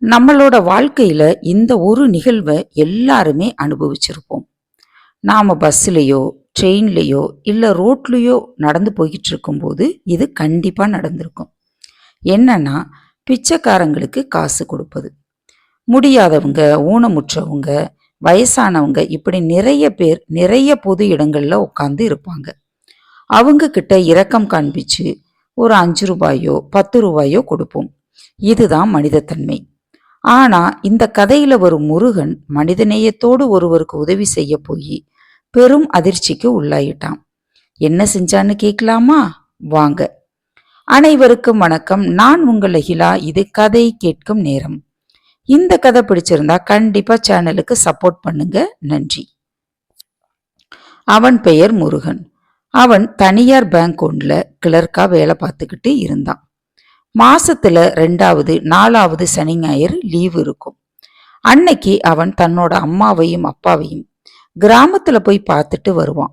நம்மளோட வாழ்க்கையில இந்த ஒரு நிகழ்வை எல்லாருமே அனுபவிச்சிருப்போம். நாம பஸ்லயோ, ட்ரெயின்லயோ இல்ல ரோட்லயோ நடந்து போய்கிட்டு இருக்கும்போது இது கண்டிப்பா நடந்திருக்கும். என்னன்னா, பிச்சைக்காரங்களுக்கு காசு கொடுப்பது. முடியாதவங்க, ஊனமுற்றவங்க, வயசானவங்க இப்படி நிறைய பேர் நிறைய பொது இடங்கள்ல உட்கார்ந்து இருப்பாங்க. அவங்க கிட்ட இரக்கம் காண்பிச்சு ஒரு 5 ரூபாயோ, 10 ரூபாயோ கொடுப்போம். இதுதான் மனிதத்தன்மை. ஆனா இந்த கதையில வரும் முருகன் மனிதநேயத்தோடு ஒருவருக்கு உதவி செய்ய போய் பெரும் அதிர்ச்சிக்கு உள்ளாயிட்டான். என்ன செஞ்சான்னு கேட்கலாமா? வாங்க. அனைவருக்கும் வணக்கம். நான் உங்கள் அகிலா. இது கதை கேட்கும் நேரம். இந்த கதை பிடிச்சிருந்தா கண்டிப்பா சேனலுக்கு சப்போர்ட் பண்ணுங்க. நன்றி. அவன் பெயர் முருகன். அவன் தனியார் பேங்க் ஒன்றுல கிளர்க்கா வேலை பார்த்துக்கிட்டு இருந்தான். மாசத்துல 2வது 4வது சனி ஞாயிறு லீவு இருக்கும். அன்னைக்கு அவன் தன்னோட அம்மாவையும் அப்பாவையும் கிராமத்துல போய் பார்த்துட்டு வருவான்.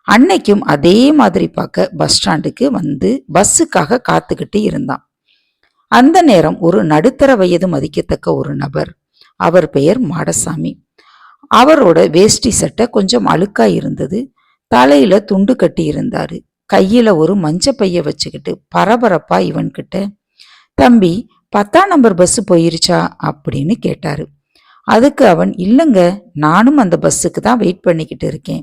அன்னைக்கும் அதே மாதிரி பார்க்க பஸ் ஸ்டாண்டுக்கு வந்து பஸ்ஸுக்காக காத்துக்கிட்டு இருந்தான். அந்த நேரம் ஒரு நடுத்தர வயது மதிக்கத்தக்க ஒரு நபர், அவர் பெயர் மாடசாமி. அவரோட வேஷ்டி சட்டை கொஞ்சம் அழுக்கா இருந்தது. தலையில துண்டு கட்டி இருந்தாரு. கையில ஒரு மஞ்ச பைய வச்சுக்கிட்டு பரபரப்பா இவன்கிட்ட, தம்பி 10ஆம் நம்பர் பஸ் போயிருச்சா அப்படின்னு கேட்டாரு. அதுக்கு அவன், இல்லைங்க, நானும் அந்த பஸ்ஸுக்கு தான் வெயிட் பண்ணிக்கிட்டு இருக்கேன்,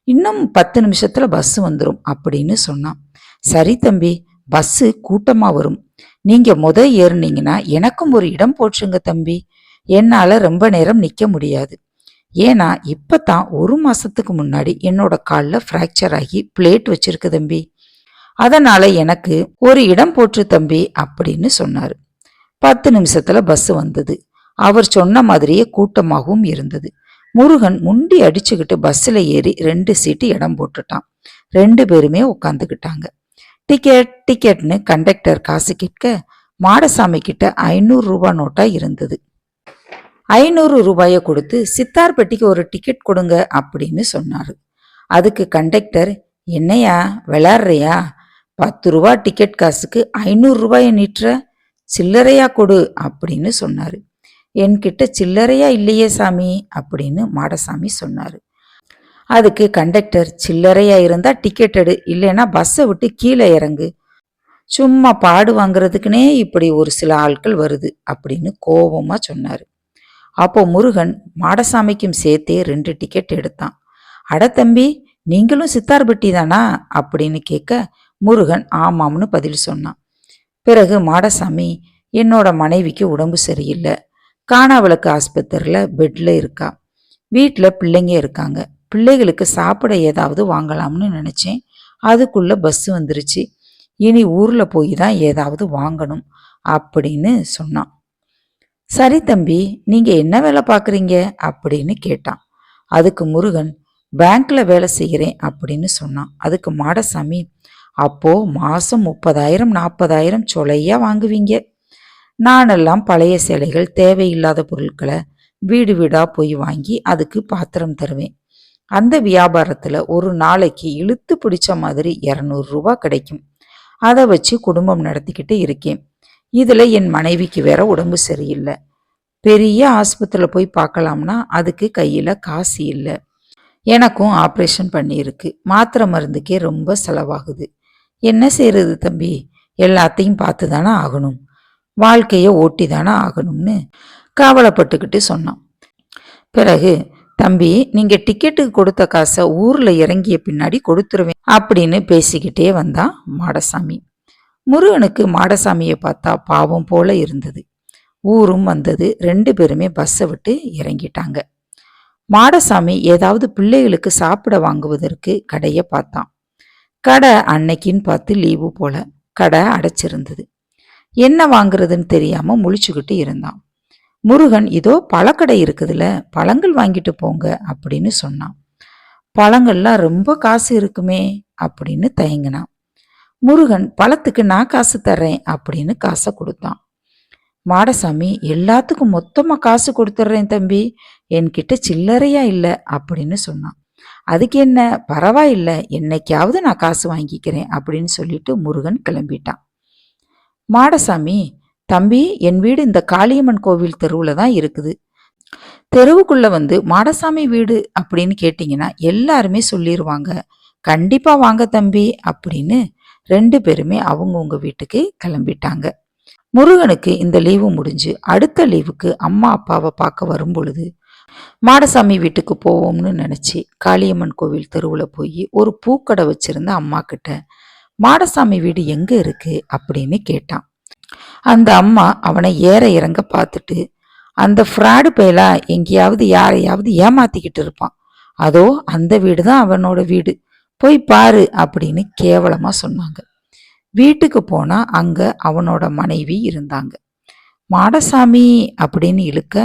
இன்னும் 10 நிமிஷத்துல பஸ் வந்துடும் அப்படின்னு சொன்னான். சரி தம்பி, பஸ்ஸு கூட்டமா வரும், நீங்க ஏறுனீங்கன்னா எனக்கும் ஒரு இடம் போச்சுங்க தம்பி, என்னால ரொம்ப நேரம் நிக்க முடியாது, ஏன்னா இப்பதான் 1 மாசத்துக்கு முன்னாடி என்னோட கால்ல பிராக்சர் ஆகி பிளேட் வச்சிருக்கு தம்பி, அதனால எனக்கு ஒரு இடம் போற்று தம்பி அப்படின்னு சொன்னாரு. 10 நிமிஷத்துல பஸ் வந்தது. அவர் சொன்ன மாதிரியே கூட்டமாகவும் இருந்தது. முருகன் முண்டி அடிச்சுக்கிட்டு பஸ்ல ஏறி 2 சீட்டு இடம் போட்டுட்டான். 2 பேருமே உட்காந்துக்கிட்டாங்க. டிக்கெட் டிக்கெட்னு கண்டக்டர் காசு கேட்க மாடசாமி கிட்ட 500 ரூபாய் நோட்டா இருந்தது. 500 ரூபாய கொடுத்து சித்தார்பட்டிக்கு ஒரு டிக்கெட் கொடுங்க அப்படின்னு சொன்னாரு. அதுக்கு கண்டக்டர், என்னையா விளையாடுறியா, 10 ரூபா டிக்கெட் காசுக்கு 500 ரூபாய நீட்டுற, சில்லறையா கொடு அப்படின்னு சொன்னாரு. என்கிட்ட சில்லறையா இல்லையே சாமி அப்படின்னு மாடசாமி சொன்னாரு. அதுக்கு கண்டக்டர், சில்லறையா இருந்தா டிக்கெட் எடு, இல்லைன்னா பஸ்ஸை விட்டு கீழே இறங்கு, சும்மா பாடு வாங்குறதுக்குனே இப்படி ஒரு சில ஆட்கள் வருது அப்படின்னு கோபமா சொன்னாரு. அப்போ முருகன் மாடசாமிக்கும் சேர்த்தே 2 டிக்கெட் எடுத்தான். அட தம்பி, நீங்களும் சித்தார்பட்டி தானா அப்படின்னு கேட்க முருகன் ஆமாம்னு பதில் சொன்னான். பிறகு மாடசாமி, என்னோட மனைவிக்கு உடம்பு சரியில்லை, காணாவிளக்கு ஆஸ்பத்திரியில பெட்ல இருக்கா, வீட்டுல பிள்ளைங்க இருக்காங்க, பிள்ளைகளுக்கு சாப்பிட ஏதாவது வாங்கலாம்னு நினைச்சேன், அதுக்குள்ள பஸ் வந்துருச்சு, இனி ஊர்ல போய் தான் ஏதாவது வாங்கணும் அப்படின்னு சொன்னான். சரி தம்பி, நீங்க என்ன வேலை பார்க்குறீங்க அப்படின்னு கேட்டான். அதுக்கு முருகன், பேங்க்ல வேலை செய்கிறேன் அப்படின்னு சொன்னான். அதுக்கு மாடசாமி, அப்போ மாசம் 30,000 40,000 சொலையா வாங்குவீங்க, நானெல்லாம் பழைய சேலைகள் தேவையில்லாத பொருட்களை வீடு வீடா போய் வாங்கி அதுக்கு பாத்திரம் தருவேன், அந்த வியாபாரத்துல ஒரு நாளைக்கு இழுத்து பிடிச்ச மாதிரி 200 ரூபாய் கிடைக்கும், அதை வச்சு குடும்பம் நடத்திக்கிட்டு இருக்கேன், இதுல என் மனைவிக்கு வேற உடம்பு சரியில்லை, பெரிய ஆஸ்பத்திரியில போய் பார்க்கலாம்னா அதுக்கு கையில காசு இல்லை, எனக்கும் ஆப்ரேஷன் பண்ணியிருக்கு, மாத்திரை மருந்துக்கே ரொம்ப செலவாகுது, என்ன செய்யறது தம்பி, எல்லாத்தையும் பார்த்து தானே ஆகணும், வாழ்க்கைய ஓட்டி தானே ஆகணும்னு கவலைப்பட்டுக்கிட்டு சொன்னான். பிறகு, தம்பி, நீங்க டிக்கெட்டுக்கு கொடுத்த காசை ஊர்ல இறங்கிய பின்னாடி கொடுத்துருவேன் அப்படின்னு பேசிக்கிட்டே வந்தான் மாடசாமி. முருகனுக்கு மாடசாமியை பார்த்தா பாவம் போல இருந்தது. ஊரும் வந்தது. 2 பேருமே பஸ்ஸை விட்டு இறங்கிட்டாங்க. மாடசாமி ஏதாவது பிள்ளைகளுக்கு சாப்பிட வாங்குவதற்கு கடையை பார்த்தான். கடை அன்னைக்குன்னு பார்த்து லீவு போல, கடை அடைச்சிருந்தது. என்ன வாங்குறதுன்னு தெரியாம முழிச்சுக்கிட்டு இருந்தான். முருகன், இதோ பழக்கடை இருக்குதுல, பழங்கள் வாங்கிட்டு போங்க அப்படின்னு சொன்னான். பழங்கள்லாம் ரொம்ப காசு இருக்குமே அப்படின்னு தயங்கினான். முருகன், பழத்துக்கு நான் காசு தர்றேன் அப்படின்னு காசை கொடுத்தான். மாடசாமி, எல்லாத்துக்கும் மொத்தமா காசு கொடுத்துட்றேன் தம்பி, என்கிட்ட சில்லறையா இல்லை அப்படின்னு சொன்னான். அதுக்கு என்ன, பரவாயில்ல, என்னைக்காவது நான் காசு வாங்கிக்கிறேன் அப்படின்னு சொல்லிட்டு முருகன் கிளம்பிட்டான். மாடசாமி, தம்பி, என் வீடு இந்த காளியம்மன் கோவில் தெருவுல தான் இருக்குது. தெருவுக்குள்ள வந்து மாடசாமி வீடு அப்படின்னு கேட்டிங்கன்னா எல்லாருமே சொல்லிருவாங்க. கண்டிப்பா வாங்க தம்பி அப்படின்னு 2 பேருமே அவங்கவங்க வீட்டுக்கு கிளம்பிட்டாங்க. முருகனுக்கு இந்த லீவு முடிஞ்சு அடுத்த லீவுக்கு அம்மா அப்பாவை பார்க்க வரும் பொழுது மாடசாமி வீட்டுக்கு போவோம்னு நினைச்சு காளியம்மன் கோவில் தெருவுல போய் ஒரு பூக்கடை வச்சிருந்த அம்மா கிட்ட மாடசாமி வீடு எங்க இருக்கு அப்படின்னு கேட்டான். அந்த அம்மா அவனை ஏற இறங்க பார்த்துட்டு, அந்த ஃப்ராடு பயலா எங்கேயாவது யாரையாவது ஏமாத்திக்கிட்டு இருப்பான், அதோ அந்த வீடு தான் அவனோட வீடு, போய் பாரு அப்படின்னு கேவலமா சொன்னாங்க. வீட்டுக்கு போனா அங்க அவனோட மனைவி இருந்தாங்க. மாடசாமி அப்படின்னு இழுக்க,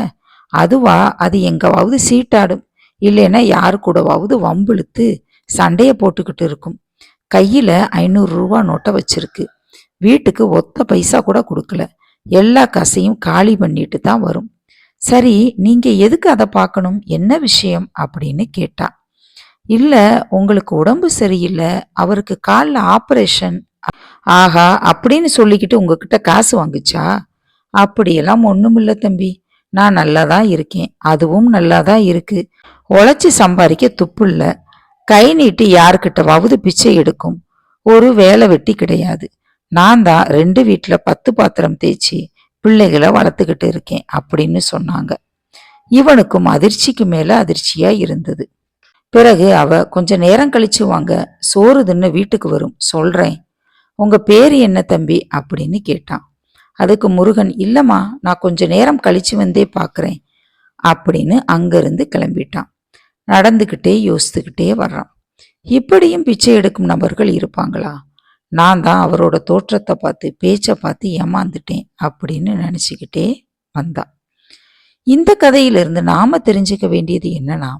அதுவா, அது எங்கவாவது சீட்டாடும், இல்லைன்னா யாரு கூடவாவது வம்பிழுத்து சண்டைய போட்டுக்கிட்டு இருக்கும். கையில 500 ரூபா நோட்டை வச்சிருக்கு. வீட்டுக்கு ஒத்த பைசா கூட கொடுக்கல. எல்லா காசையும் காலி பண்ணிட்டு தான் வரும். சரி, நீங்க எதுக்கு அதை பார்க்கணும், என்ன விஷயம் அப்படின்னு கேட்டா. இல்ல, உங்களுக்கு உடம்பு சரியில்லை, அவருக்கு காலில் ஆபரேஷன். ஆஹா, அப்படின்னு சொல்லிக்கிட்டு உங்ககிட்ட காசு வாங்குச்சா? அப்படியெல்லாம் ஒண்ணுமில்ல தம்பி, நான் நல்லா தான் இருக்கேன், அதுவும் நல்லா தான் இருக்கு. உழைச்சி சம்பாதிக்க துப்பு இல்ல, கை நீட்டி யாருக்கிட்டவாவது பிச்சை எடுக்கும் ஒரு வேலை வெட்டி கிடையாது. நான் தான் 2 வீட்டுல 10 பாத்திரம் தேய்ச்சி பிள்ளைகளை வளர்த்துக்கிட்டு இருக்கேன் அப்படின்னு சொன்னாங்க. இவனுக்கும் அதிர்ச்சிக்கு மேல அதிர்ச்சியா இருந்தது. பிறகு அவ, கொஞ்ச நேரம் கழிச்சு வாங்க, சோறு தின்னு வீட்டுக்கு வரும், சொல்றேன். உங்க பேரு என்ன தம்பி அப்படின்னு கேட்டான். அதுக்கு முருகன், இல்லம்மா, நான் கொஞ்ச நேரம் கழிச்சு வந்தே பாக்குறேன் அப்படின்னு அங்கிருந்து கிளம்பிட்டான். நடந்துகிட்டே யோசித்துக்கிட்டே வர்றான். இப்படியும் பிச்சை எடுக்கும் நபர்கள் இருப்பாங்களா? நான் தான் அவரோட தோற்றத்தை பார்த்து பேச்சை பார்த்து ஏமாந்துட்டேன் அப்படின்னு நினைச்சுக்கிட்டே வந்தான். இந்த கதையிலிருந்து நாம தெரிஞ்சுக்க வேண்டியது என்னன்னா,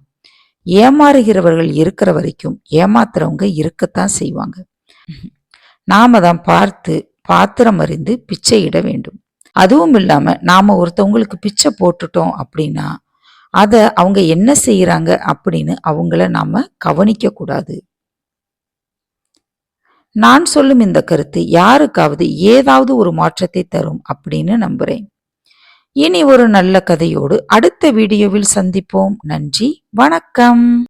ஏமாறுகிறவர்கள் இருக்கிற வரைக்கும் ஏமாத்துறவங்க இருக்கத்தான் செய்வாங்க. நாம தான் பார்த்து பாத்திரம் அறிந்து பிச்சையிட வேண்டும். அதுவும் இல்லாம நாம ஒருத்தவங்களுக்கு பிச்சை போட்டுட்டோம் அப்படின்னா அத அவங்க என்ன செய்யறாங்க அப்படின்னு அவங்கள நாம கவனிக்க கூடாது. நான் சொல்லும் இந்த கருத்து யாருக்காவது ஏதாவது ஒரு மாற்றத்தை தரும் அப்படின்னு நம்புறேன். இனி ஒரு நல்ல கதையோடு அடுத்த வீடியோவில் சந்திப்போம். நன்றி, வணக்கம்.